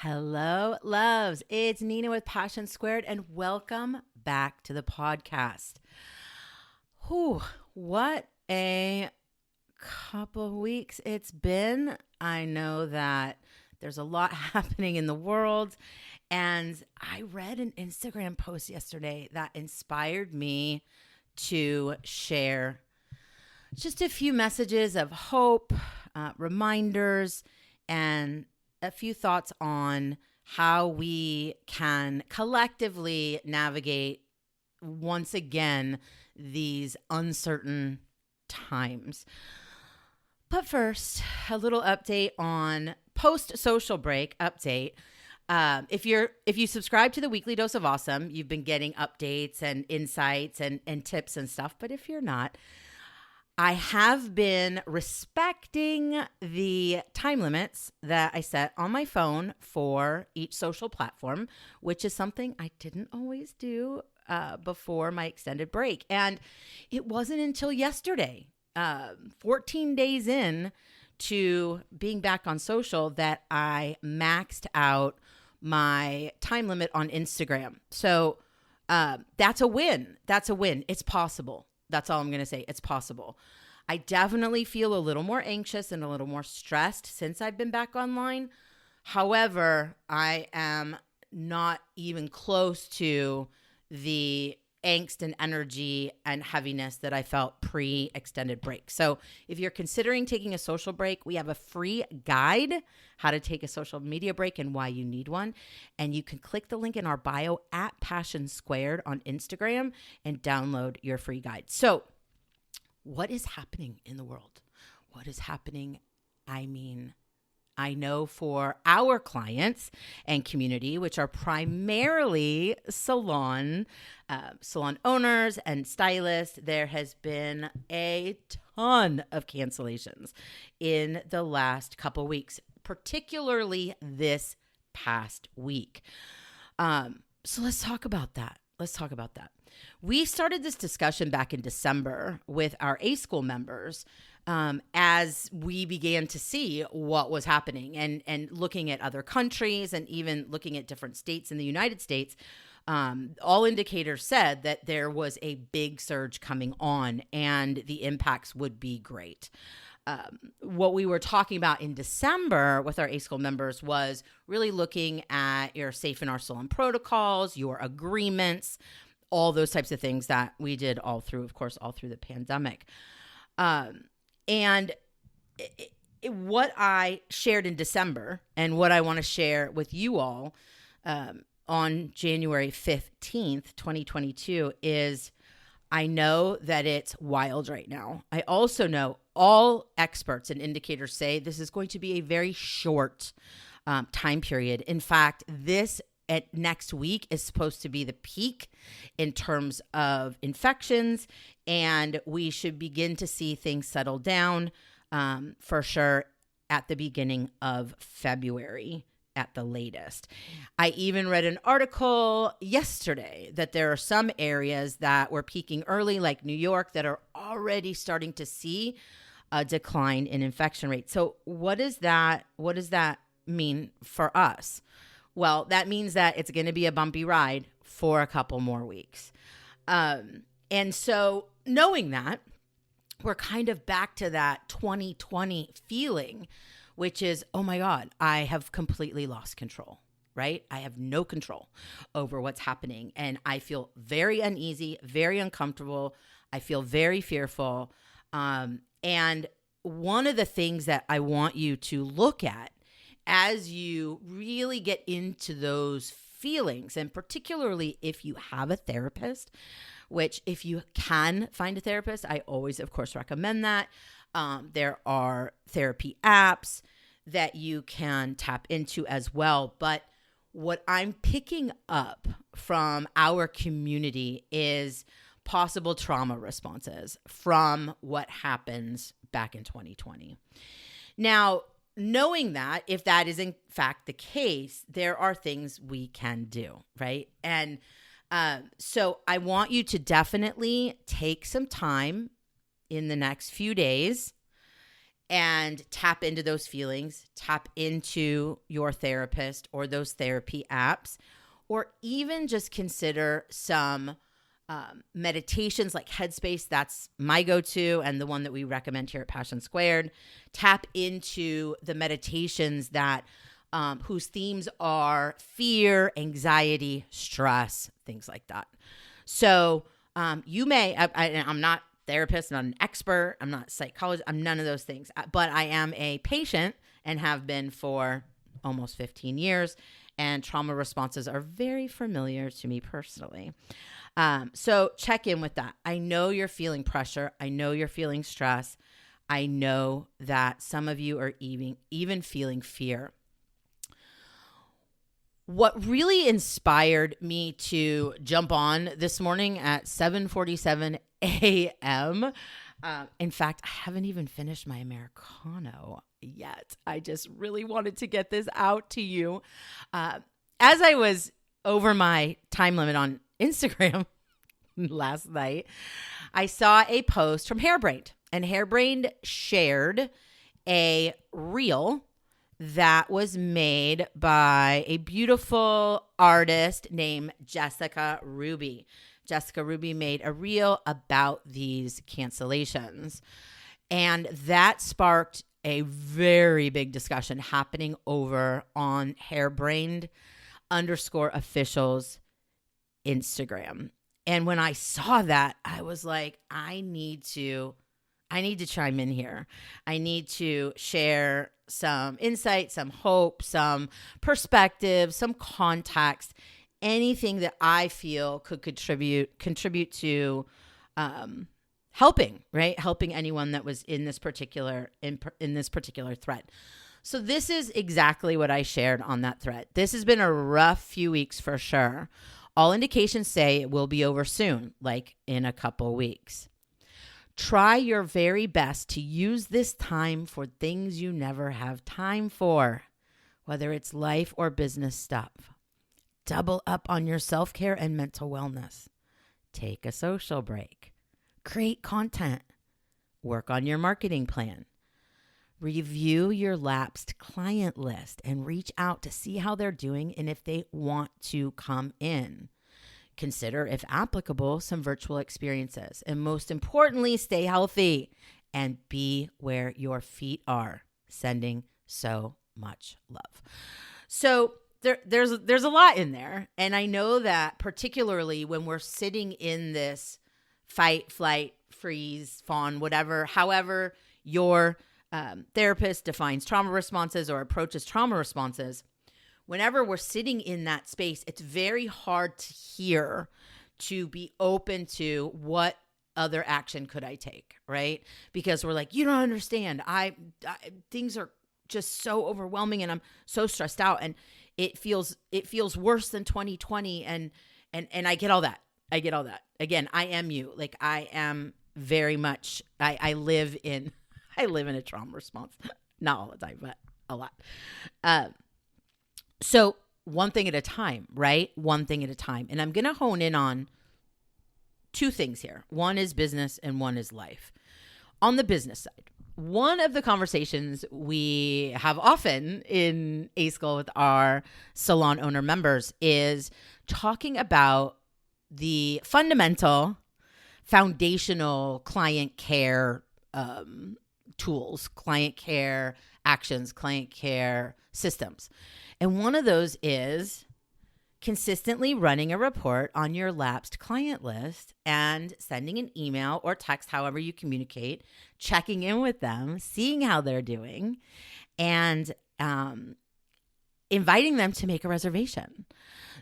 Hello, loves. It's Nina with Passion Squared, and welcome back to the podcast. Whew, what a couple of weeks it's been. I know that there's a lot happening in the world, and I read an Instagram post yesterday that inspired me to share just a few messages of hope, reminders, and a few thoughts on how we can collectively navigate once again these uncertain times. But first, a little update on post-social break update. If you subscribe to the Weekly Dose of Awesome, you've been getting updates and insights and tips and stuff. But if you're not, I have been respecting the time limits that I set on my phone for each social platform, which is something I didn't always do before my extended break. And it wasn't until yesterday, 14 days in to being back on social, that I maxed out my time limit on Instagram. So that's a win. That's a win. It's possible. That's all I'm going to say. It's possible. I definitely feel a little more anxious and a little more stressed since I've been back online. However, I am not even close to the angst and energy and heaviness that I felt pre-extended break. So if you're considering taking a social break, we have a free guide, how to take a social media break and why you need one. And you can click the link in our bio at Passion Squared on Instagram and download your free guide. So what is happening in the world? What is happening? I know for our clients and community, which are primarily salon owners and stylists, there has been a ton of cancellations in the last couple weeks, particularly this past week. So let's talk about that. We started this discussion back in December with our A-School members as we began to see what was happening and looking at other countries and even looking at different states in the United States. All indicators said that there was a big surge coming on and the impacts would be great. What we were talking about in December with our A-School members was really looking at your Safe in Our Salon protocols, your agreements, all those types of things that we did all through the pandemic. And what I shared in December and what I want to share with you all on January 15th, 2022 is I know that it's wild right now. I also know all experts and indicators say this is going to be a very short time period. In fact, next week is supposed to be the peak in terms of infections, and we should begin to see things settle down for sure at the beginning of February at the latest. I even read an article yesterday that there are some areas that were peaking early, like New York, that are already starting to see a decline in infection rates. So what does that mean for us? Well, that means that it's going to be a bumpy ride for a couple more weeks. And so knowing that, we're kind of back to that 2020 feeling, which is, oh my God, I have completely lost control, right? I have no control over what's happening. And I feel very uneasy, very uncomfortable. I feel very fearful. And one of the things that I want you to look at as you really get into those feelings, and particularly if you have a therapist, which if you can find a therapist, I always, of course, recommend that. There are therapy apps that you can tap into as well. But what I'm picking up from our community is possible trauma responses from what happens back in 2020. Now, knowing that, if that is in fact the case, there are things we can do, right? And so I want you to definitely take some time in the next few days and tap into those feelings, tap into your therapist or those therapy apps, or even just consider some meditations like Headspace. That's my go-to and the one that we recommend here at Passion Squared. Tap into the meditations that whose themes are fear, anxiety, stress, things like that. So you may, I'm not therapist, I'm not an expert, I'm not a psychologist, I'm none of those things, but I am a patient and have been for almost 15 years, and trauma responses are very familiar to me personally. So check in with that. I know you're feeling pressure. I know you're feeling stress. I know that some of you are even feeling fear. What really inspired me to jump on this morning at 7:47 a.m., in fact, I haven't even finished my Americano yet. I just really wanted to get this out to you. As I was over my time limit on Instagram last night, I saw a post from Hairbrained, and Hairbrained shared a reel that was made by a beautiful artist named Jessica Ruby. Jessica Ruby made a reel about these cancellations, and that sparked a very big discussion happening over on Hairbrained_official's Instagram. And when I saw that, I was like, I need to chime in here. I need to share some insight, some hope, some perspective, some context, anything that I feel could contribute to helping anyone that was in this particular thread. So this is exactly what I shared on that thread. This has been a rough few weeks for sure. All indications say it will be over soon, like in a couple weeks. Try your very best to use this time for things you never have time for, whether it's life or business stuff. Double up on your self-care and mental wellness. Take a social break. Create content. Work on your marketing plan. Review your lapsed client list and reach out to see how they're doing and if they want to come in. Consider, if applicable, some virtual experiences. And most importantly, stay healthy and be where your feet are. Sending so much love. So there's a lot in there. And I know that particularly when we're sitting in this fight, flight, freeze, fawn, whatever, however your therapist defines trauma responses or approaches trauma responses, whenever we're sitting in that space, it's very hard to be open to what other action could I take, right? Because we're like, you don't understand. Things are just so overwhelming and I'm so stressed out and it feels worse than 2020 and I get all that. Again, I am you. Like I am very much I live in a trauma response. Not all the time, but a lot. So one thing at a time, right? One thing at a time. And I'm going to hone in on two things here. One is business and one is life. On the business side, one of the conversations we have often in A-School with our Salon owner members is talking about the foundational client care tools, client care actions, client care systems. And one of those is consistently running a report on your lapsed client list and sending an email or text, however you communicate, checking in with them, seeing how they're doing, and inviting them to make a reservation.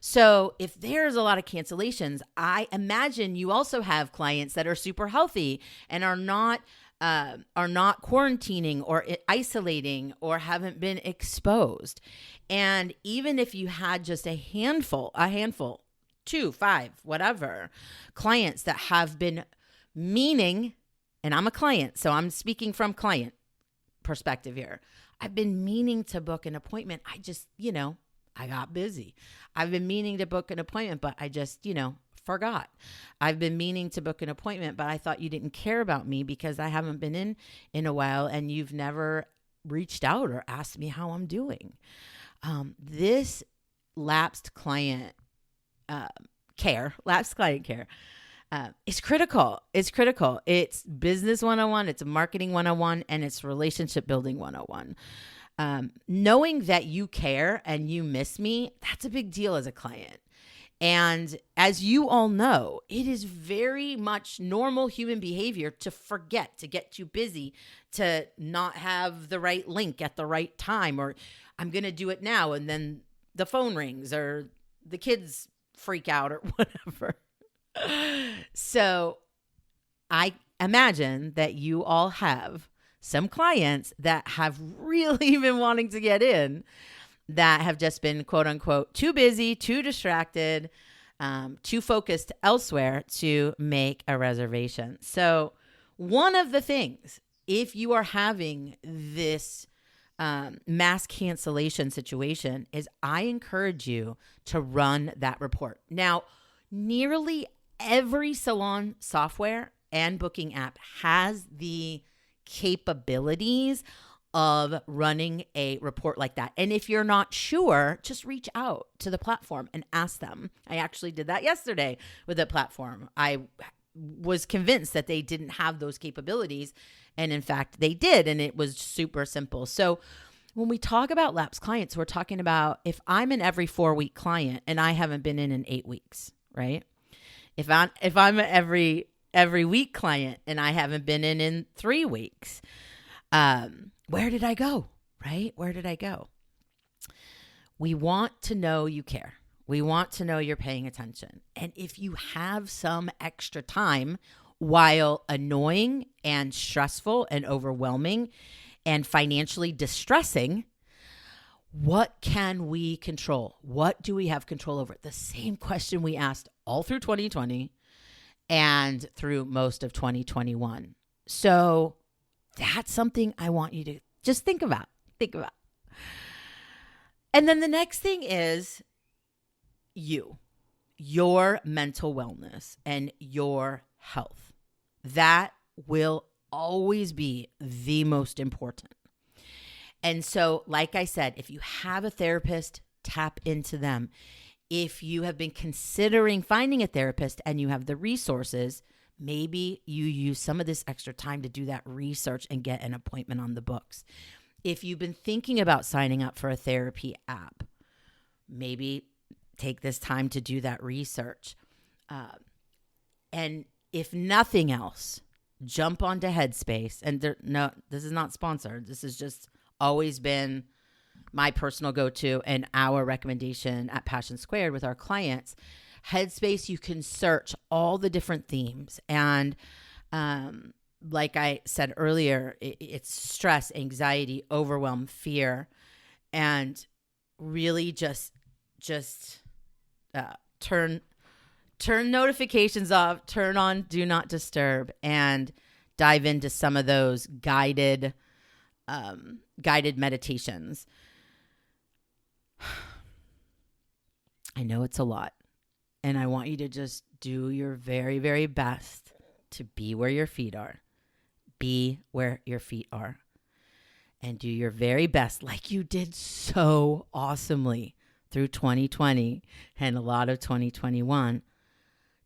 So if there's a lot of cancellations, I imagine you also have clients that are super healthy and are not quarantining or isolating or haven't been exposed. And even if you had just a handful, 2, 5, whatever, clients that have been meaning, and I'm a client, so I'm speaking from client perspective here. I've been meaning to book an appointment. I just, I got busy. I've been meaning to book an appointment, but I just, forgot. I've been meaning to book an appointment, but I thought you didn't care about me because I haven't been in a while and you've never reached out or asked me how I'm doing. This lapsed client lapsed client care is critical. It's critical. It's business 101, it's marketing 101, and it's relationship building 101. Knowing that you care and you miss me, that's a big deal as a client. And as you all know, it is very much normal human behavior to forget, to get too busy, to not have the right link at the right time, or I'm going to do it now. And then the phone rings or the kids freak out or whatever. So I imagine that you all have some clients that have really been wanting to get in that have just been, quote unquote, too busy, too distracted, too focused elsewhere to make a reservation. So one of the things, if you are having this mass cancellation situation, is I encourage you to run that report. Now, nearly every salon software and booking app has the capabilities of running a report like that. And if you're not sure, just reach out to the platform and ask them. I actually did that yesterday with a platform. I was convinced that they didn't have those capabilities. And in fact, they did. And it was super simple. So when we talk about lapsed clients, we're talking about if I'm an every 4-week client and I haven't been in 8 weeks, right? If I'm every week client and I haven't been in 3 weeks, where did I go, right? Where did I go? We want to know you care. We want to know you're paying attention. And if you have some extra time, while annoying and stressful and overwhelming and financially distressing, what can we control? What do we have control over? The same question we asked all through 2020 and through most of 2021. So that's something I want you to just think about. And then the next thing is your mental wellness and your health. That will always be the most important. And so, like I said, if you have a therapist, tap into them. If you have been considering finding a therapist and you have the resources, maybe you use some of this extra time to do that research and get an appointment on the books. If you've been thinking about signing up for a therapy app, maybe take this time to do that research. And if nothing else, jump onto Headspace. And this is not sponsored. This has just always been my personal go-to and our recommendation at Passion Squared with our clients. Headspace, you can search all the different themes. And like I said earlier, it's stress, anxiety, overwhelm, fear, and really just turn notifications off, turn on Do Not Disturb, and dive into some of those guided meditations. I know it's a lot. And I want you to just do your very, very best to be where your feet are. Be where your feet are. And do your very best, like you did so awesomely through 2020 and a lot of 2021.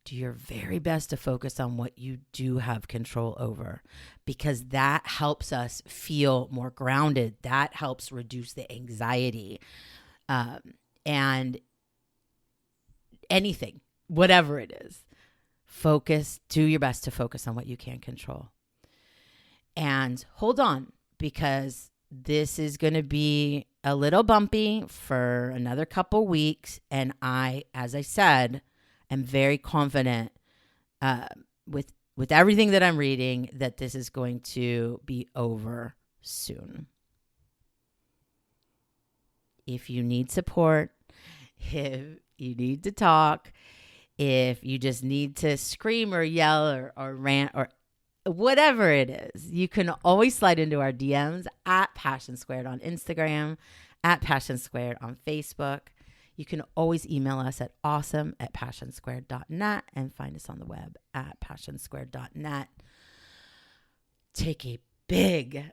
Do your very best to focus on what you do have control over, because that helps us feel more grounded. That helps reduce the anxiety. And anything, whatever it is, do your best to focus on what you can control. And hold on, because this is going to be a little bumpy for another couple weeks. And I, as I said, am very confident with everything that I'm reading that this is going to be over soon. If you need support, if you need to talk, if you just need to scream or yell or rant or whatever it is, you can always slide into our DMs at Passion Squared on Instagram, at Passion Squared on Facebook. You can always email us at awesome@passionsquared.net and find us on the web at passionsquared.net. Take a big,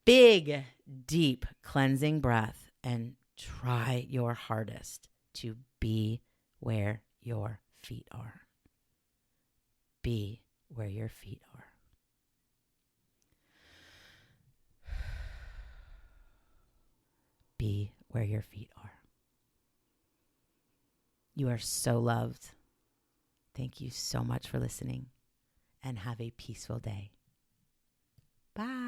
deep cleansing breath and try your hardest to be where your feet are. Be where your feet are. Be where your feet are. You are so loved. Thank you so much for listening, and have a peaceful day. Bye.